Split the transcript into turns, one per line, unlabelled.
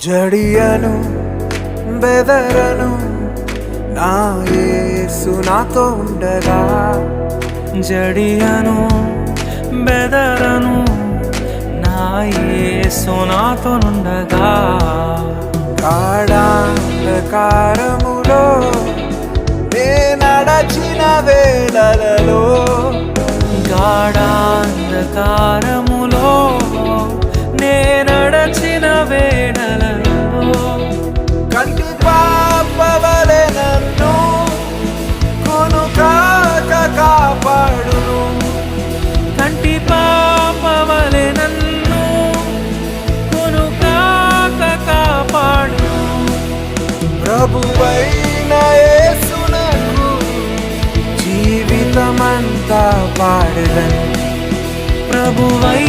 జడియను బెదరను నా యేసు నాతో ఉండగా.
జడియను బెదరను నా యేసు నాతోనుండగా.
గాఢాంధకారములో నే నడచిన వేళలలో,
గాఢాంధకారములో నే నడచిన వేళలలో,
కంటి పాపవలె నన్ను కొనుకాక కాపాడును.
కంటి పాపవలె నన్ను కొనుకాక కాపాడు.
ప్రభువైన యేసునకు జీవితమంతా పాడెదను.
ప్రభువై